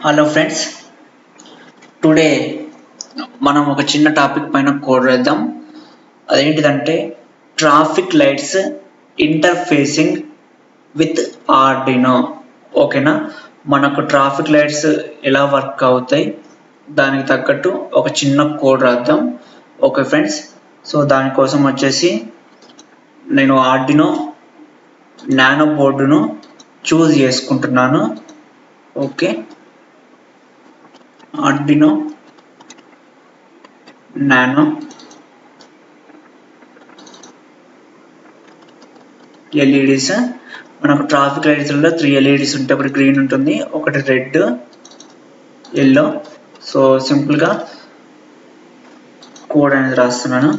Hello friends, today మనం ఒక చిన్న టాపిక్ పైన కోడ్ వేద్దాం. అదేంటిదంటే traffic lights interfacing with Arduino. ఓకేనా, మనకు ట్రాఫిక్ లైట్స్ ఎలా వర్క్ అవుతాయి దానికి తగ్గట్టు ఒక చిన్న కోడ్ రాద్దాం. ఓకే ఫ్రెండ్స్, సో దానికోసం వచ్చేసి నేను ఆర్డినో నానో బోర్డును చూస్ చేసుకుంటున్నాను. Okay, Arduino nano LEDs. మనకు ట్రాఫిక్ లైట్స్లో 3 ఎల్ఈడీస్ ఉంటాయి. ఒకటి గ్రీన్ ఉంటుంది, ఒకటి రెడ్, ఎల్లో. సో సింపుల్గా కోడ్ అనేది రాస్తున్నాను.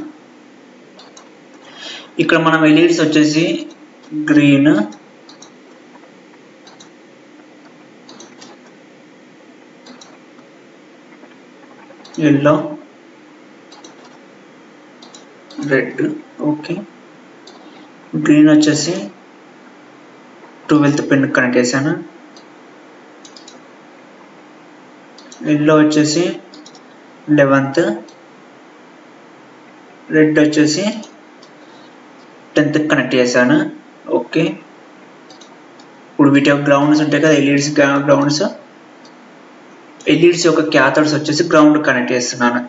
ఇక్కడ మనం ఎల్ఈడీస్ వచ్చేసి green, yellow, red. Okay, green వచ్చేసి 12th పిన్ కనెక్ట్ చేశాను. ఎల్లో వచ్చేసి 11th, రెడ్ వచ్చేసి 10th కనెక్ట్ చేశాను. ఓకే, ఇప్పుడు వీటి యొక్క గ్రౌండ్స్ ఉంటాయి కదా, ఎల్ఈడీస్ గ్రౌండ్స్. ఎల్ఈడీస్ యొక్క క్యాథోడ్స్ వచ్చేసి గ్రౌండ్ కనెక్ట్ చేస్తున్నాను.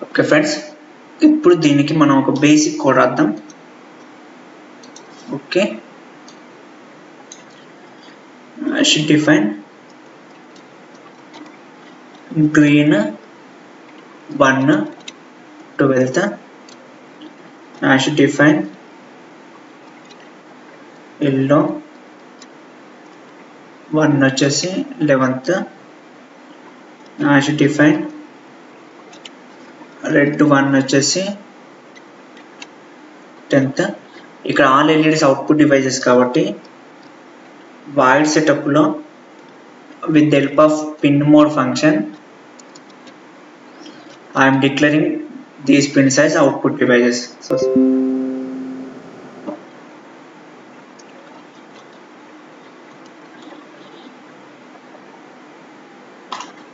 ఓకే ఫ్రెండ్స్, ఇప్పుడు దీనికి మనం ఒక బేసిక్ కోడ్ రాద్దాం. Okay, I should define green 1 12th. I should define yellow 1 వచ్చేసి 11th. I should define red 1 వచ్చేసి 10th. ఇక్కడ ఆల్ ఎల్ఈడీస్ అవుట్పుట్ డివైజెస్ కాబట్టి void సెటప్ లో with the help of pin mode function I am declaring these pins as output devices. So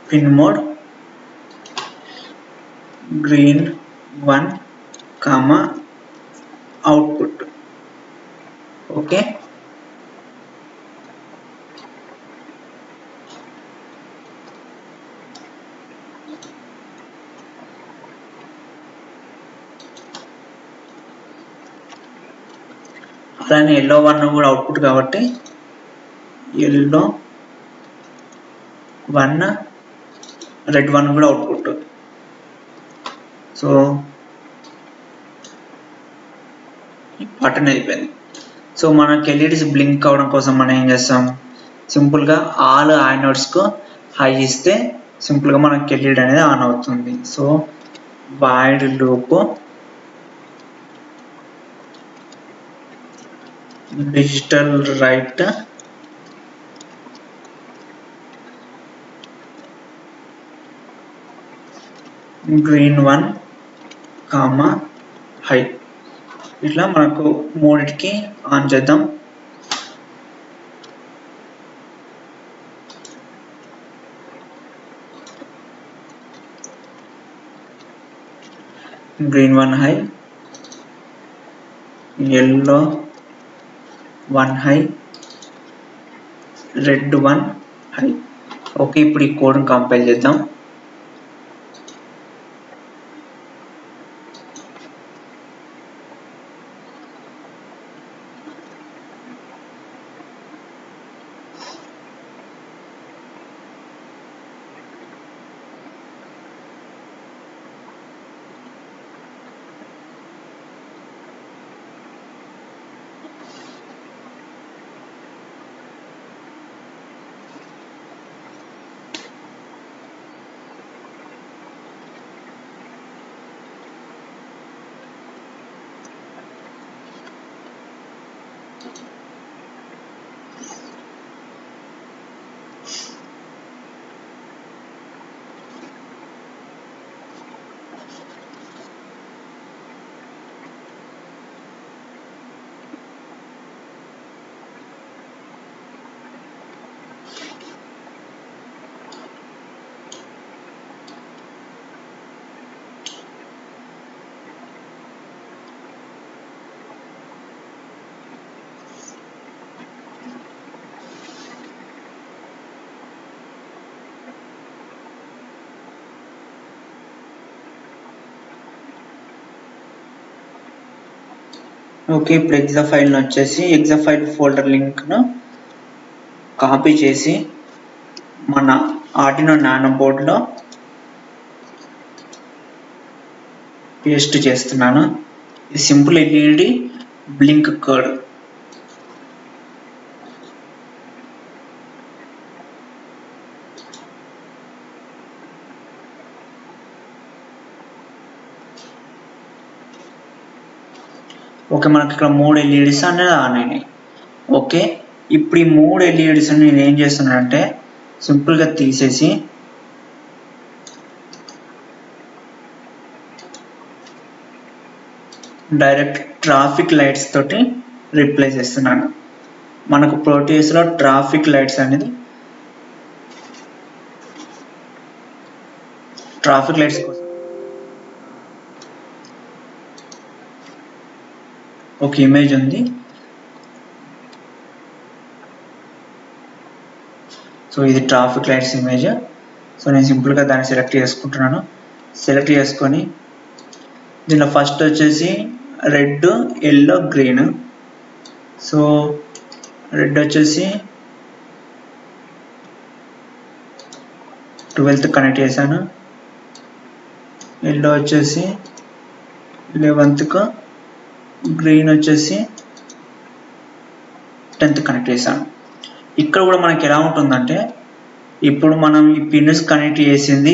pin mode green 1 comma output. Okay, అలానే yellow 1 కూడా output కాబట్టి yellow 1 red 1 కూడా output. So button అయిపోయింది. So మనకి LEDs blink అవడం కోసం మనం ఏం చేస్తాం, సింపుల్గా ఆల్ యానోడ్స్కు హై ఇస్తే సింపుల్గా మనకి ఎల్ఈడీ అనేది ఆన్ అవుతుంది. So void loop digital right green 1 comma high. ఇట్లా మనకు మూడిటికి ఆన్ చేద్దాం. Green 1 high, yellow 1 high, red 1 high. Okay, ఇప్పుడు ఈ కోడ్ని కంపైల్ చేద్దాం. ఓకే, ఇప్పుడు ఎగ్జా ఫైల్ వచ్చేసి ఎగ్జా ఫైల్ ఫోల్డర్ లింక్ను కాపీ చేసి మన ఆర్డినో నానో బోర్డులో పేస్ట్ చేస్తున్నాను. ఇది simple LED blink code. Okay, మనకి ఇక్కడ 3 ఎల్ఈడీస్ అనేది ఆన్ అయినాయి. ఓకే, ఇప్పుడు ఈ 3 ఎల్ఈడీస్ నేను ఏం చేస్తున్నానంటే సింపుల్గా తీసేసి డైరెక్ట్ ట్రాఫిక్ లైట్స్ తోటి రీప్లేస్ చేస్తున్నాను. మనకు ప్రోటీస్లో ట్రాఫిక్ లైట్స్ అనేది ట్రాఫిక్ లైట్స్ కోసం ఒక ఇమేజ్ ఉంది. సో ఇది ట్రాఫిక్ లైట్స్ ఇమేజ్. సో నేను సింపుల్గా దాన్ని సెలెక్ట్ చేసుకుంటున్నాను. సెలెక్ట్ చేసుకొని దీనిలో ఫస్ట్ వచ్చేసి red, yellow, green. So red వచ్చేసి 12th కనెక్ట్ చేశాను. ఎల్లో వచ్చేసి 11th, గ్రీన్ వచ్చేసి 10th కనెక్ట్ చేశాను. ఇక్కడ కూడా మనకి ఎలా ఉంటుందంటే ఇప్పుడు మనం ఈ పిన్స్ కనెక్ట్ చేసింది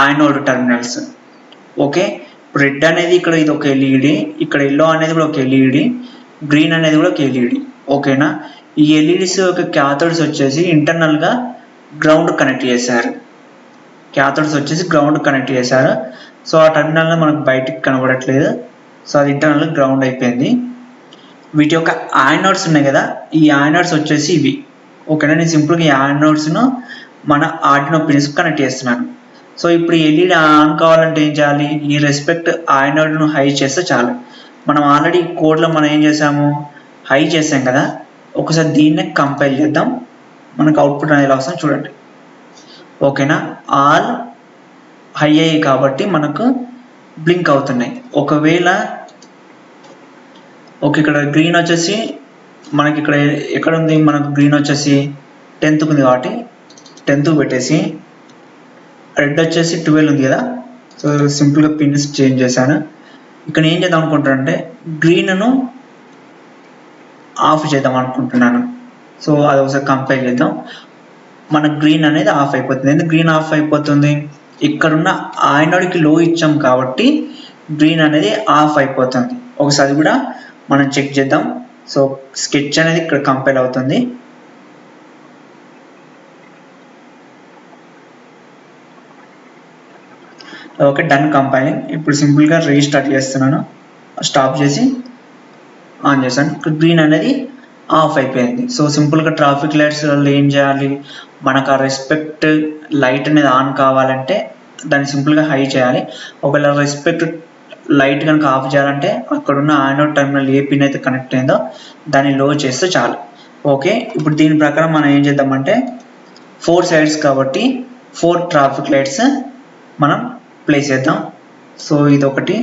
యానోడ్ టెర్మినల్స్. ఓకే, రెడ్ అనేది ఇక్కడ ఇది ఒక ఎల్ఈడి, ఇక్కడ ఎల్లో అనేది కూడా ఒక ఎల్ఈడి, గ్రీన్ అనేది కూడా ఒక ఎల్ఈడి. ఓకేనా, ఈ ఎల్ఈడిస్ యొక్క క్యాథోడ్స్ వచ్చేసి ఇంటర్నల్గా గ్రౌండ్ కనెక్ట్ చేశారు. సో ఆ టెర్మినల్ మనకు బయటికి కనబడట్లేదు. సో అది ఇంటర్నల్ గ్రౌండ్ అయిపోయింది. వీటి యొక్క యానోడ్స్ ఉన్నాయి కదా, ఈ యానోడ్స్ వచ్చేసి ఇవి. ఓకేనా, నేను సింపుల్గా ఈ యానోడ్స్ను మన ఆర్డినో పిన్స్ కనెక్ట్ చేస్తున్నాను. సో ఇప్పుడు ఎల్ఈడి ఆన్ కావాలంటే ఏం చేయాలి, ఈ రెస్పెక్ట్ యానోడ్ను హై చేస్తే చాలు. మనం ఆల్రెడీ కోడ్లో మనం ఏం చేసాము, హై చేసాం కదా. ఒకసారి దీన్నే కంపైల్ చేద్దాం, మనకు అవుట్పుట్ అనేది ఎలా వస్తుందో చూడండి. ఓకేనా, ఆల్ హై అయ్యాయి కాబట్టి మనకు బ్లింక్ అవుతున్నాయి. ఒకవేళ ఓకే, ఇక్కడ గ్రీన్ వచ్చేసి మనకి ఇక్కడ ఎక్కడ ఉంది, మనకు గ్రీన్ వచ్చేసి 10th ఉంది కాబట్టి 10th పెట్టేసి, రెడ్ వచ్చేసి 12 ఉంది కదా. సో సింపుల్గా పిన్స్ చేంజ్ చేశాను. ఇక్కడ ఏం చేద్దాం అనుకుంటానంటే గ్రీన్ను ఆఫ్ చేద్దాం అనుకుంటున్నాను. సో అది ఒకసారి కంపైల్ చేద్దాం. మన గ్రీన్ అనేది ఆఫ్ అయిపోతుంది. ఎందుకు గ్రీన్ ఆఫ్ అయిపోతుంది, ఇక్కడున్న యానోడ్కి లో ఇచ్చాం కాబట్టి గ్రీన్ అనేది ఆఫ్ అయిపోతుంది. ఒకసారి కూడా మనం చెక్ చేద్దాం. సో స్కెచ్ అనేది ఇక్కడ కంపైల్ అవుతుంది. Okay, done compiling. ఇప్పుడు సింపుల్గా రీస్టార్ట్ చేస్తున్నాను. స్టాప్ చేసి ఆన్ చేశాను. ఇక్కడ గ్రీన్ అనేది ఆఫ్ అయిపోయింది. సో సింపుల్గా ట్రాఫిక్ లైట్స్లలో ఏం చేయాలి, మనకు ఆ రెస్పెక్ట్ లైట్ అనేది ఆన్ కావాలంటే దాన్ని సింపుల్గా హై చేయాలి. ఒకవేళ రెస్పెక్ట్ లైట్ కనుక ఆఫ్ చేయాలంటే అక్కడున్న యానోడ్ టెర్మినల్ ఏ పిన్ అయితే కనెక్ట్ అయిందో దాన్ని లో చేస్తే చాలు. ఓకే, ఇప్పుడు దీని ప్రకారం మనం ఏం చేద్దామంటే 4 సైడ్స్ కాబట్టి 4 ట్రాఫిక్ లైట్స్ మనం ప్లేస్ చేద్దాం. సో ఇది ఒకటి,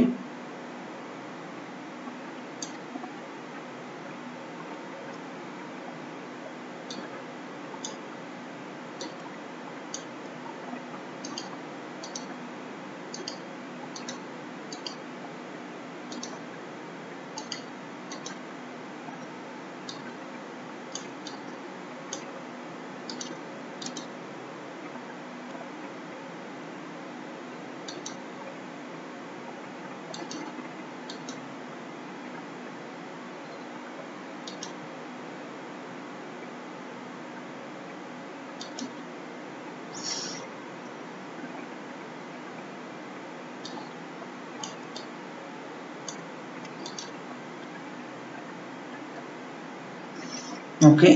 ఓకే.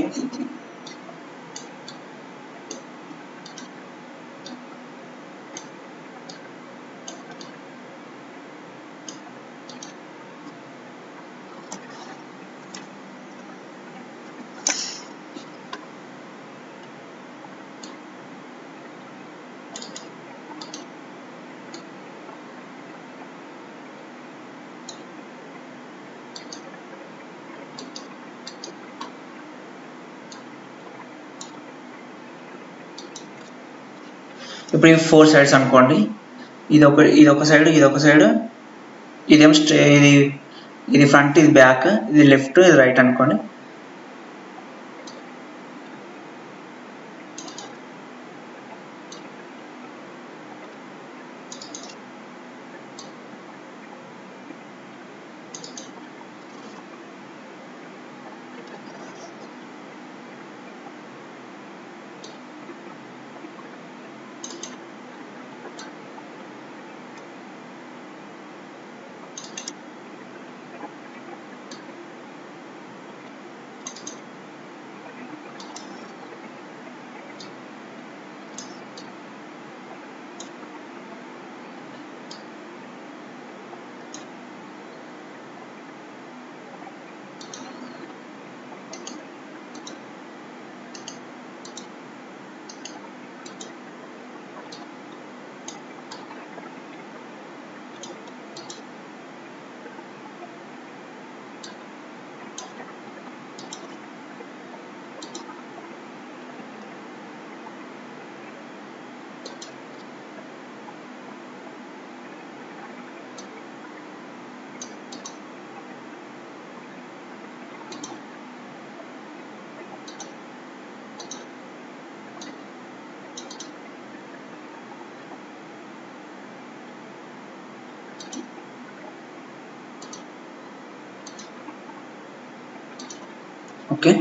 ఇప్పుడు ఈ 4 సైడ్స్ అనుకోండి, ఇదొక సైడ్, ఇదొక సైడ్, ఇదేమో ఇది ఫ్రంట్, ఇది బ్యాక్, ఇది లెఫ్ట్, ఇది రైట్ అనుకోండి. ఓకే.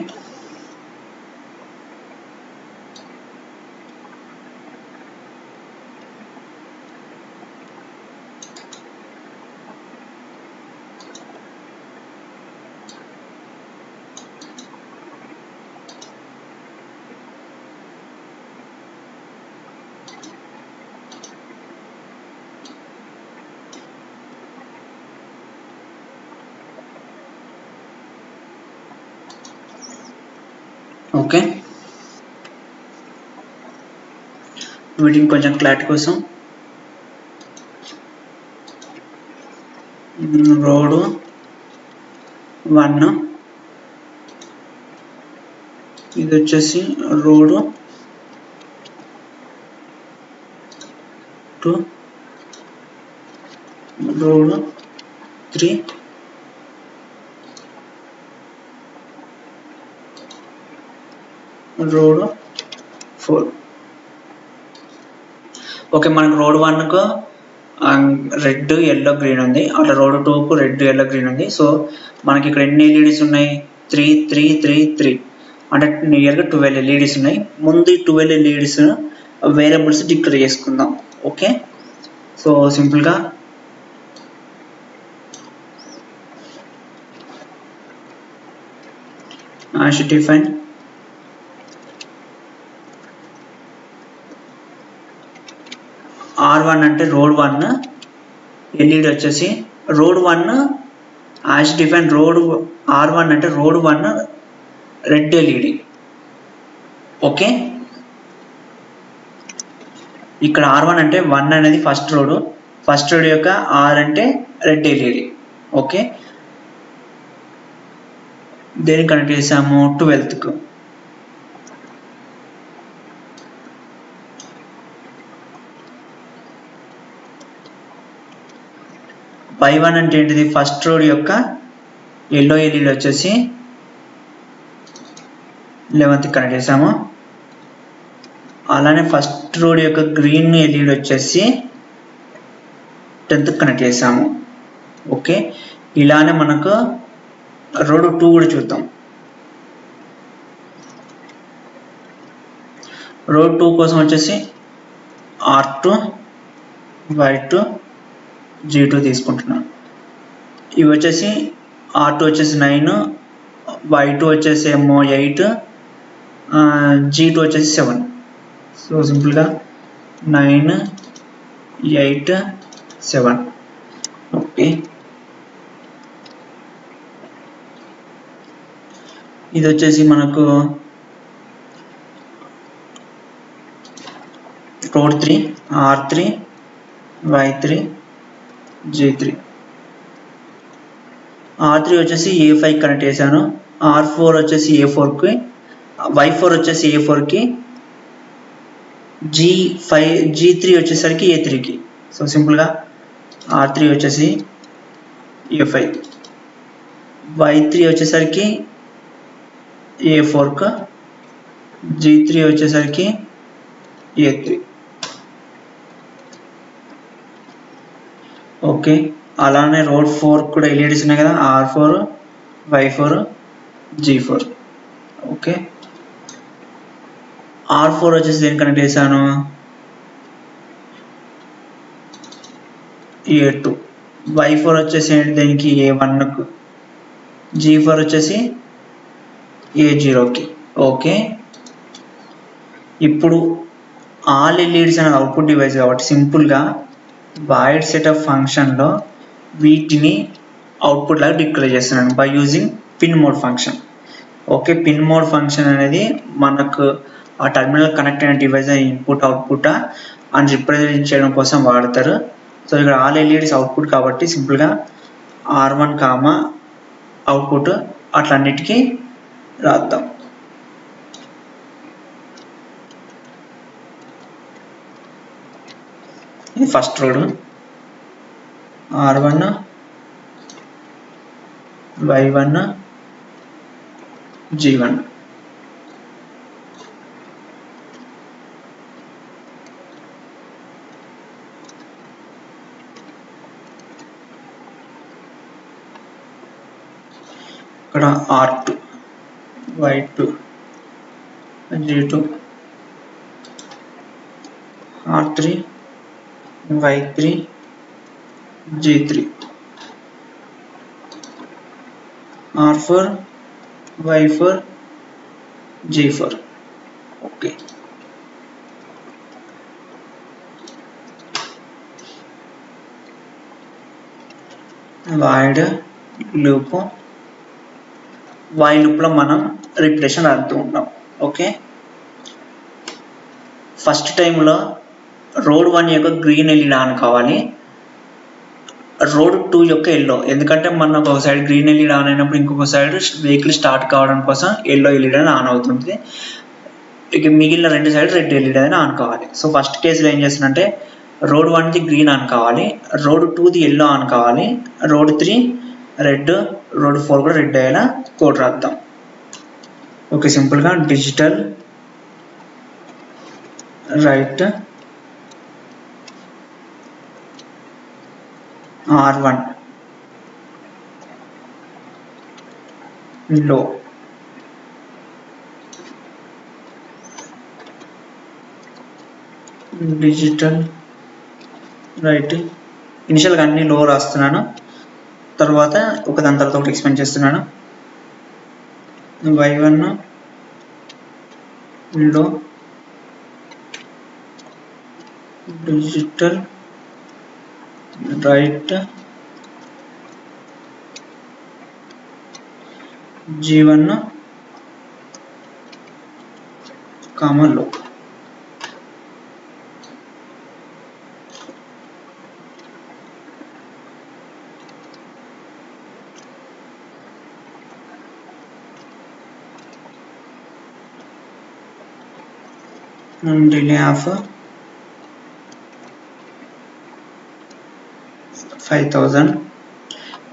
ఓకే, వీటిని కొంచెం క్లారిటీ కోసం రోడ్ 1, ఇది వచ్చేసి రోడ్ 2, రోడ్ 3, రోడ్ 4. ఓకే, మనకు రోడ్ 1కు రెడ్, ఎల్లో, గ్రీన్ ఉంది, అట్లా రోడ్ 2కు రెడ్, ఎల్లో, గ్రీన్ ఉంది. సో మనకి ఇక్కడ ఎన్ని ఎల్ఈడీస్ ఉన్నాయి? 3 3 3 3, అంటే నియర్గా 12 ఎల్ఈడీస్ ఉన్నాయి. ముందు ఈ 12 ఎల్ఈడీస్ వేరియబుల్స్ డిక్లేర్ చేసుకుందాం. ఓకే, సో సింపుల్గా I should define R1 అంటే రోడ్ 1 ఎల్ఈడి వచ్చేసి road 1 as define road R1 అంటే రోడ్ 1 రెడ్ ఎల్ఈడి. ఓకే, ఇక్కడ R1 అంటే 1 అనేది ఫస్ట్ రోడ్ యొక్క R అంటే రెడ్ ఎల్ఈడి. ఓకే, దేనికి కనెక్ట్ చేసాము? 12కు. పై 1 అంటే ఏంటిది? ఫస్ట్ రోడ్ యొక్క ఎల్లో ఎల్ఈడి వచ్చేసి 11కి కనెక్ట్ చేసాము. అలానే ఫస్ట్ రోడ్ యొక్క గ్రీన్ ఎల్ఈడి వచ్చేసి 10కి కనెక్ట్ చేసాము. ఓకే, ఇలానే మనకు రోడ్ 2 కూడా చూద్దాం. రోడ్ 2 కోసం వచ్చేసి R2, Y2, G2 తీసుకుంటున్నాను. ఇవి వచ్చేసి R2 వచ్చేసి 9, y2 వచ్చేసి ఏమో 8, g2 వచ్చేసి 7. సో సింపుల్గా 9, 8, 7. ఓకే, ఇది వచ్చేసి మనకు road 3, R3, Y3, G3. R3 వచ్చేసి A5 కనెక్ట్ చేశాను, R4 వచ్చేసి A4కి, Y4 వచ్చేసి A4కి, G3 వచ్చేసరికి A3కి. సో సింపుల్గా R3 వచ్చేసి A5, Y3 వచ్చేసరికి A4కి, G3 వచ్చేసరికి A3. ఓకే, అలానే రోడ్ 4 కూడా ఎల్ఈడీస్ ఉన్నాయి కదా, R4, Y4, G4. Okay, R4 వచ్చేసి దేని కనెక్ట్ చేశాను, A2, Y4 వచ్చేసి దేనికి A1కు, G4 వచ్చేసి A0కి. ఓకే, ఇప్పుడు ఆల్ ఎల్ఈడీస్ అనేది అవుట్పుట్ డివైస్ కాబట్టి సింపుల్గా వాయిడ్ సెటప్ ఫంక్షన్లో వీటిని అవుట్పుట్ లాగా డిక్లేర్ చేస్తున్నాను by using pin mode function. Okay, pin mode function అనేది మనకు ఆ టర్మినల్ కనెక్ట్ అయిన డివైస్ ఇన్పుట్ అవుట్పుట్ అని రిప్రజెంట్ చేయడం కోసం వాడతారు. సో ఇక్కడ ఆల్ ఎల్ఈడీస్ అవుట్పుట్ కాబట్టి సింపుల్గా R1 కామా అవుట్పుట్ అట్లన్నిటికీ రాద్దాం. ఇది first road R1, Y1, G1. ఇక్కడ R2, Y2, G2, R3, Y3, G3, R4, Y4, G4. Okay, wide loop, while లూప్లో మనం రిపిటేషన్ రాస్తూ ఉంటాం. ఓకే, ఫస్ట్ టైంలో రోడ్ 1 యొక్క గ్రీన్ ఎల్ఈడి ఆన్ కావాలి, రోడ్ 2 యొక్క ఎల్లో, ఎందుకంటే మనకు ఒక సైడ్ గ్రీన్ ఎల్ఈడి ఆన్ అయినప్పుడు ఇంకొక సైడ్ వెహికల్ స్టార్ట్ కావడం కోసం ఎల్లో ఎల్ఈడి అని ఆన్ అవుతుంది, ఇక మిగిలిన 2 సైడ్ రెడ్ ఎల్ఈడి అని ఆన్ కావాలి. సో ఫస్ట్ కేసులో ఏం చేస్తున్నంటే రోడ్ 1ది గ్రీన్ ఆన్ కావాలి, రోడ్ 2ది ఎల్లో ఆన్ కావాలి, రోడ్ 3 రెడ్, రోడ్ 4 కూడా రెడ్ అయ్యేలా కోడ్ రాద్దాం. ఓకే, సింపుల్గా డిజిటల్ రైట్ R1 లో డిజిటల్ రైట్, ఇనిషియల్గా అన్ని లో రాస్తున్నాను, తర్వాత ఒకదాని తర్వాత ఒకటి ఎక్స్ప్లెయిన్ చేస్తున్నాను. Y1 లో డిజిటల్ రైట్ G1 కామన్ లో. Delay of 5000.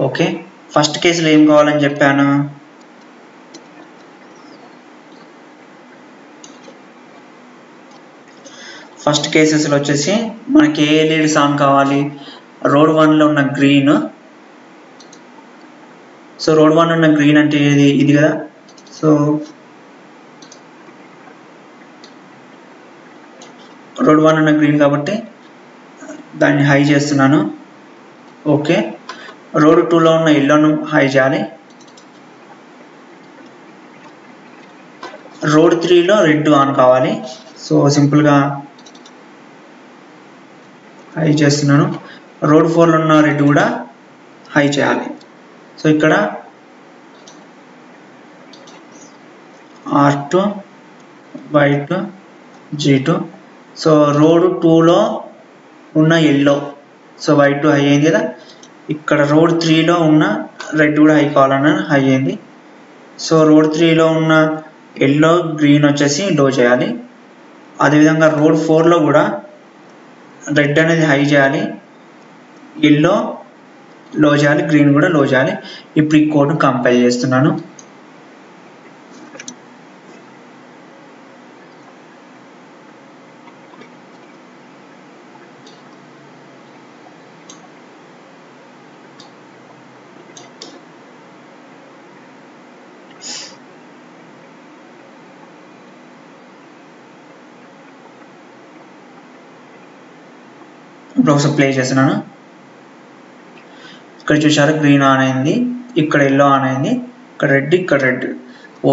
ఓకే, ఫస్ట్ కేసులో ఏం కావాలని చెప్పాను, ఫస్ట్ కేసెస్లో వచ్చేసి మనకి ఏ ఎల్ఈడీస్ ఆన్ కావాలి, రోడ్ 1లో ఉన్న గ్రీన్. సో రోడ్ 1 ఉన్న గ్రీన్ అంటే ఇది కదా, సో రోడ్ 1 ఉన్న గ్రీన్ కాబట్టి దాన్ని హై చేస్తున్నాను. ఓకే, రోడ్ 2లో ఉన్న ఎల్లోను హై చేయాలి, రోడ్ 3లో రెడ్ ఆన్ కావాలి. సో సింపుల్గా హై చేస్తున్నాను. రోడ్ 4లో ఉన్న రెడ్ కూడా హై చేయాలి. సో ఇక్కడ R2 Y2 G2. So road 2లో ఉన్న ఎల్లో, సో Y2 హై అయింది కదా. ఇక్కడ రోడ్ 3లో ఉన్న రెడ్ కూడా హై కావాలన్నా హై అయింది. సో రోడ్ 3లో ఉన్న ఎల్లో గ్రీన్ వచ్చేసి లో చేయాలి. అదేవిధంగా రోడ్ 4లో కూడా రెడ్ అనేది హై చేయాలి, ఎల్లో లో చేయాలి, గ్రీన్ కూడా లో చేయాలి. ఇప్పుడు ఈ కోడ్ను కంపైల్ చేస్తున్నాను. ఇప్పుడు ఒకసారి ప్లే చేస్తున్నాను. ఇక్కడ చూసారు గ్రీన్ ఆన్ అయింది, ఇక్కడ ఎల్లో ఆన్ అయింది, ఇక్కడ రెడ్, ఇక్కడ రెడ్.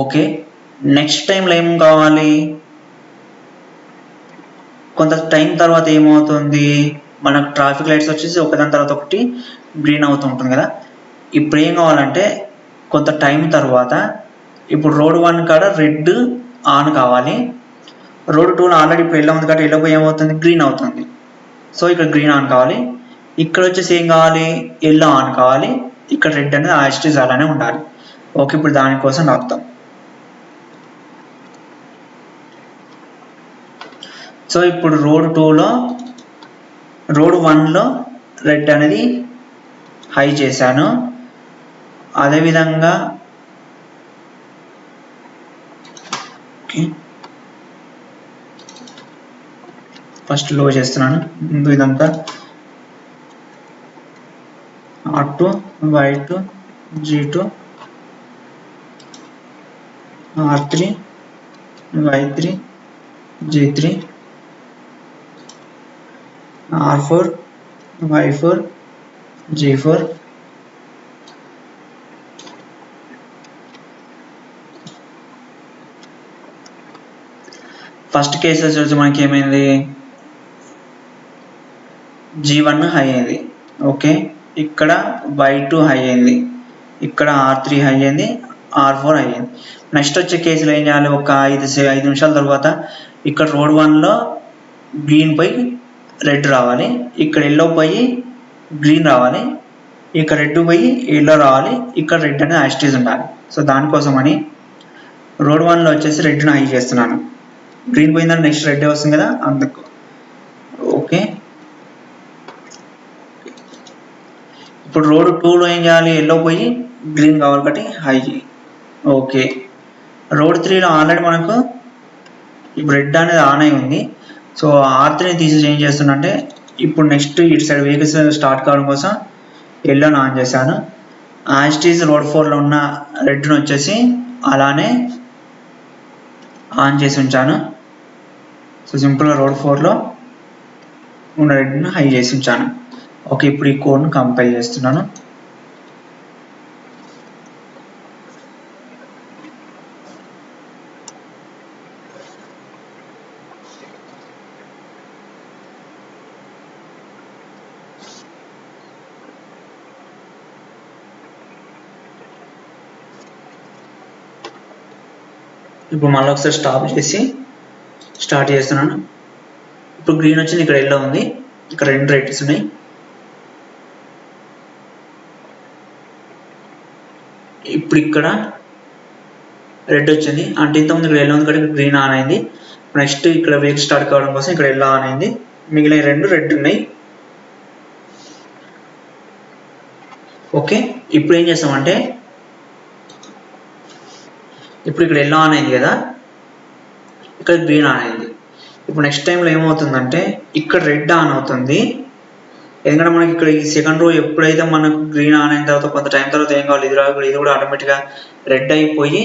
ఓకే, నెక్స్ట్ టైంలో ఏం కావాలి? కొంత టైం తర్వాత ఏమవుతుంది, మనకు ట్రాఫిక్ లైట్స్ వచ్చేసి ఒకదాని తర్వాత ఒకటి గ్రీన్ అవుతూ ఉంటుంది కదా. ఇప్పుడు ఏం కావాలంటే కొంత టైం తర్వాత ఇప్పుడు రోడ్ 1 కాడ రెడ్ ఆన్ కావాలి. రోడ్ 2లో ఆల్రెడీ ఇప్పుడు ఎల్లో ఉంది కాబట్టి ఎల్లో పోయి ఏమవుతుంది, గ్రీన్ అవుతుంది. సో ఇక్కడ గ్రీన్ ఆన్ కావాలి. ఇక్కడ వచ్చేసి ఏం కావాలి, ఎల్లో ఆన్ కావాలి. ఇక్కడ రెడ్ అనేది యాస్టీస్ అలానే ఉండాలి. ఓకే, ఇప్పుడు దానికోసం రాద్దాం. సో ఇప్పుడు రోడ్ 1లో రెడ్ అనేది హై చేశాను. అదేవిధంగా ఫస్ట్ లో చేస్తున్నాను. ముందు ఇదంతా R2 Y2 G2 R3 Y3 G3 R4 Y4 G4 first cases వచ్చి మనకి ఏమైంది, G1 హై అయింది. ఓకే, ఇక్కడ Y2 హై అయింది, ఇక్కడ R3 హై అయింది, R4 హై అయింది. నెక్స్ట్ వచ్చే కేసులో ఏం చేయాలి, ఒక 5 నిమిషాల తర్వాత ఇక్కడ రోడ్ 1లో గ్రీన్ పోయి రెడ్ రావాలి, ఇక్కడ ఎల్లో పోయి గ్రీన్ రావాలి, ఇక్కడ రెడ్ పోయి ఎల్లో రావాలి, ఇక్కడ రెడ్ అనేది యాస్టీస్ ఉండాలి. సో దానికోసమని రోడ్ 1లో వచ్చేసి రెడ్ను హై చేస్తున్నాను. గ్రీన్ పోయిందని నెక్స్ట్ రెడ్ వస్తుంది కదా, అందుకు. ఓకే, ఇప్పుడు రోడ్ 2లో ఏం చేయాలి, ఎల్లో పోయి గ్రీన్ కావాలి కాబట్టి హై. ఓకే, రోడ్ 3లో ఆల్రెడీ మనకు ఇప్పుడు రెడ్ అనేది ఆన్ అయి ఉంది. సో R3ని తీసి ఏం చేస్తున్నంటే ఇప్పుడు నెక్స్ట్ ఇటు సైడ్ వెహికల్స్ స్టార్ట్ కావడం కోసం ఎల్లోని ఆన్ చేశాను. యాస్టీస్ రోడ్ 4లో ఉన్న రెడ్ను వచ్చేసి అలానే ఆన్ చేసి ఉంచాను. సో సింపుల్గా రోడ్ 4లో ఉన్న రెడ్ను హై చేసి ఉంచాను. ఓకే, ఇప్పుడు ఈ కోడ్ను కంపైల్ చేస్తున్నాను. ఇప్పుడు మళ్ళీ ఒకసారి స్టాప్ చేసి స్టార్ట్ చేస్తున్నాను. ఇప్పుడు గ్రీన్ వచ్చింది, ఇక్కడ ఎల్లో ఉంది, ఇక్కడ రెండు రెడ్స్ ఉన్నాయి. ఇప్పుడు ఇక్కడ రెడ్ వచ్చింది, అంటే ఇంతకుముందు ఇక్కడ ఎల్లో ఉంది కాబట్టి గ్రీన్ ఆన్ అయింది. నెక్స్ట్ ఇక్కడ వెహికల్ స్టార్ట్ కావడం కోసం ఇక్కడ ఎల్లో ఆన్ అయింది, మిగిలిన రెండు రెడ్ ఉన్నాయి. ఓకే, ఇప్పుడు ఏం చేస్తామంటే ఇప్పుడు ఇక్కడ ఎల్లో ఆన్ అయింది కదా, ఇక్కడ గ్రీన్ ఆన్ అయింది. ఇప్పుడు నెక్స్ట్ టైంలో ఏమవుతుందంటే ఇక్కడ రెడ్ ఆన్ అవుతుంది. ఎందుకంటే మనకి ఇక్కడ ఈ సెకండ్ రో ఎప్పుడైతే మనకు గ్రీన్ ఆన్ అయిన తర్వాత కొంత టైం తర్వాత ఏం కావాలి, ఇది కూడా ఆటోమేటిక్గా రెడ్ అయిపోయి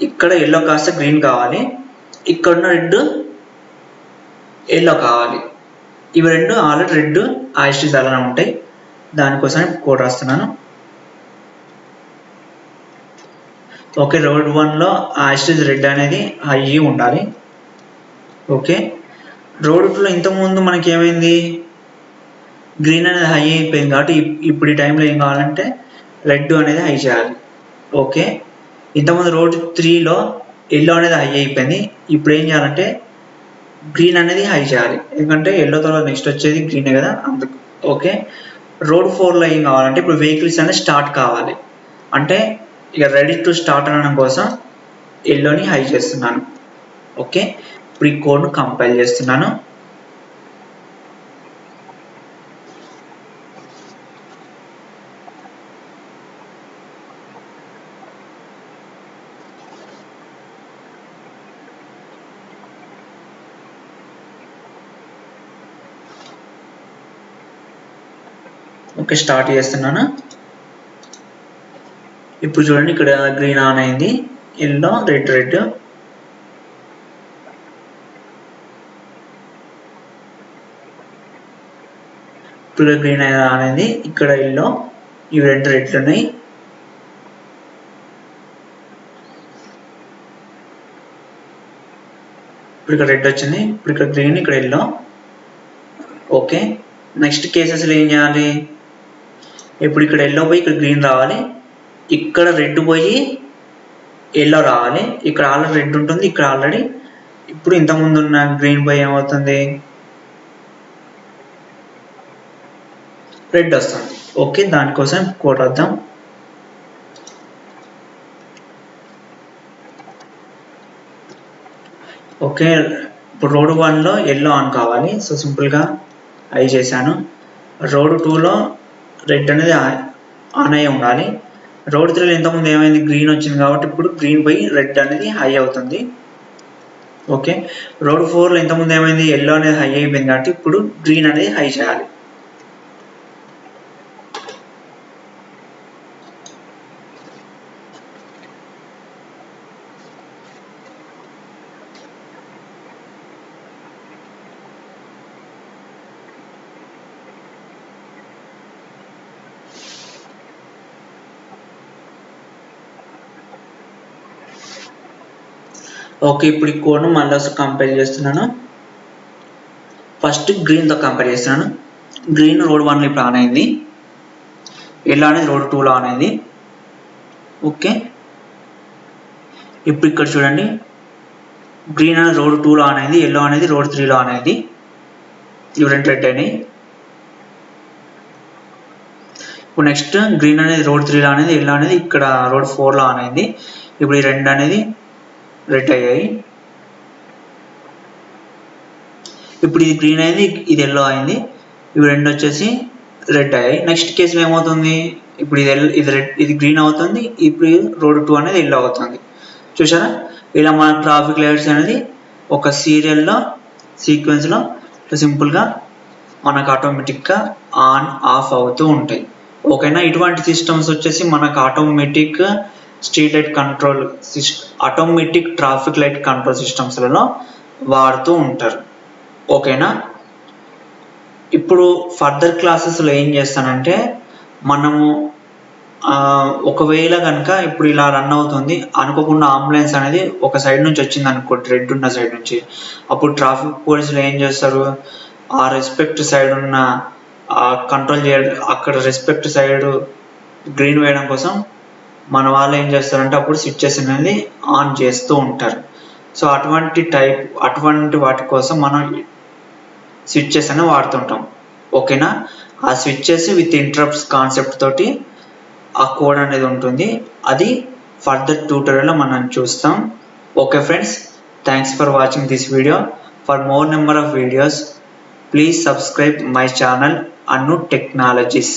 ఇక్కడ ఎల్లో కాస్త గ్రీన్ కావాలి, ఇక్కడున్న రెడ్ ఎల్లో కావాలి. ఇవి రెండు ఆల్రెడీ రెడ్ యాస్టీస్ అలానే ఉంటాయి. దానికోసం కోడ్ రాస్తున్నాను. ఓకే, రోడ్ 1లో యాస్టేజ్ రెడ్ అనేది హై ఉండాలి. ఓకే, రోడ్ 2లో ఇంతకుముందు మనకి ఏమైంది, గ్రీన్ అనేది హై అయిపోయింది కాబట్టి ఇప్పుడు ఈ టైంలో ఏం కావాలంటే రెడ్ అనేది హై చేయాలి. ఓకే, ఇంతకుముందు రోడ్ 3లో ఎల్లో అనేది హై అయిపోయింది, ఇప్పుడు ఏం చేయాలంటే గ్రీన్ అనేది హై చేయాలి, ఎందుకంటే ఎల్లో తర్వాత నెక్స్ట్ వచ్చేది గ్రీనే కదా అందుకు. ఓకే, రోడ్ 4లో ఏం కావాలంటే ఇప్పుడు వెహికల్స్ అనేది స్టార్ట్ కావాలి, అంటే ఇక రెడీ టు స్టార్ట్ అనడం కోసం ఎల్లోని హై చేస్తున్నాను. ఓకే, ఇప్పుడు ఈ కోడ్ను కంపైల్ చేస్తున్నాను. ఓకే, స్టార్ట్ చేస్తున్నాను. ఇప్పుడు చూడండి, ఇక్కడ గ్రీన్ ఆన్ అయింది, ఎల్లో రెడ్. ఇప్పుడు గ్రీన్ ఆన్ అయింది, ఇక్కడ ఎల్లో, ఇవి రెడ్లు ఉన్నాయి. ఇప్పుడు ఇక్కడ రెడ్ వచ్చింది, ఇప్పుడు ఇక్కడ గ్రీన్, ఇక్కడ ఎల్లో. ఓకే, నెక్స్ట్ కేసెస్లో ఏం చేయాలి, ఇప్పుడు ఇక్కడ ఎల్లో పోయి ఇక్కడ గ్రీన్ రావాలి, ఇక్కడ రెడ్ పోయి ఎల్లో రావాలి, ఇక్కడ ఆల్రెడీ రెడ్ ఉంటుంది, ఇక్కడ ఆల్రెడీ ఇప్పుడు ఇంతకుముందు ఉన్న గ్రీన్ పోయి ఏమవుతుంది, రెడ్ వస్తుంది. ఓకే, దానికోసం కోడ్ వద్దాం. ఓకే, ఇప్పుడు రోడ్ 1లో ఎల్లో ఆన్ కావాలి, సో సింపుల్గా ఐ చేశాను. రోడ్ 2లో రెడ్ అనేది ఆన్ అయ్యి ఉండాలి. రోడ్ 3లో ఇంతకుముందు ఏమైంది, గ్రీన్ వచ్చింది కాబట్టి ఇప్పుడు గ్రీన్ పోయి రెడ్ అనేది హై అవుతుంది. ఓకే, రోడ్ 4లో ఇంతకుముందు ఏమైంది, ఎల్లో అనేది హై అయిపోయింది కాబట్టి ఇప్పుడు గ్రీన్ అనేది హై చేయాలి. ఓకే, ఇప్పుడు ఈ కోడ్ను మళ్ళీ కంపైల్ చేస్తున్నాను. ఫస్ట్ గ్రీన్తో కంపేర్ చేస్తున్నాను. గ్రీన్ రోడ్ 1లో ఇప్పుడు ఆన్ అయింది, ఎల్లో అనేది రోడ్ 2లో ఆన్ అయింది. ఓకే, ఇప్పుడు ఇక్కడ చూడండి, గ్రీన్ అనేది రోడ్ 2లో ఆన్ అయింది, ఎల్లో అనేది రోడ్ 3లో ఆన్ అయింది, ఇవి రెడ్ అయినాయి. ఇప్పుడు నెక్స్ట్ గ్రీన్ అనేది రోడ్ 3లో అనేది, ఎల్లో అనేది ఇక్కడ రోడ్ 4లో ఆన్ అయింది, ఇప్పుడు ఈ రెండు అనేది రెడ్ అయ్యాయి. ఇప్పుడు ఇది గ్రీన్ అయింది, ఇది ఎల్లో అయింది, ఇవి రెండు వచ్చేసి రెడ్ అయ్యాయి. నెక్స్ట్ కేసులో ఏమవుతుంది, ఇప్పుడు ఇది గ్రీన్ అవుతుంది, ఇప్పుడు రోడ్ 2 అనేది ఎల్లో అవుతుంది. చూసారా, ఇలా మన ట్రాఫిక్ లైట్స్ అనేది ఒక సీక్వెన్స్లో సింపుల్గా మనకు ఆటోమేటిక్గా ఆన్ ఆఫ్ అవుతూ ఉంటాయి. ఓకేనా, ఇటువంటి సిస్టమ్స్ వచ్చేసి మనకు automatic street light control automatic traffic light control సిస్టమ్స్లలో వాడుతూ ఉంటారు. ఓకేనా, ఇప్పుడు ఫర్దర్ క్లాసెస్లో ఏం చేస్తానంటే, మనము ఒకవేళ కనుక ఇప్పుడు ఇలా రన్ అవుతుంది, అనుకోకుండా అంబులెన్స్ అనేది ఒక సైడ్ నుంచి వచ్చింది అనుకోండి, రెడ్ ఉన్న సైడ్ నుంచి, అప్పుడు ట్రాఫిక్ పోలీసులు ఏం చేస్తారు, ఆ రెస్పెక్ట్ సైడ్ ఉన్న కంట్రోల్ చేయడం, అక్కడ రెస్పెక్ట్ సైడ్ గ్రీన్ వేయడం కోసం మన వాళ్ళు ఏం చేస్తారంటే అప్పుడు స్విచ్చెస్ అనేది ఆన్ చేస్తూ ఉంటారు. సో అటువంటి వాటి కోసం మనం స్విచ్చెస్ అని వాడుతుంటాం. ఓకేనా, ఆ స్విచ్చెస్ విత్ ఇంటరప్ట్స్ కాన్సెప్ట్ తోటి ఆ కోడ్ అనేది ఉంటుంది, అది ఫర్దర్ ట్యూటోరియల్లో మనం చూస్తాం. Okay friends, thanks for watching this video. For more number of videos please subscribe my channel Annu technologies.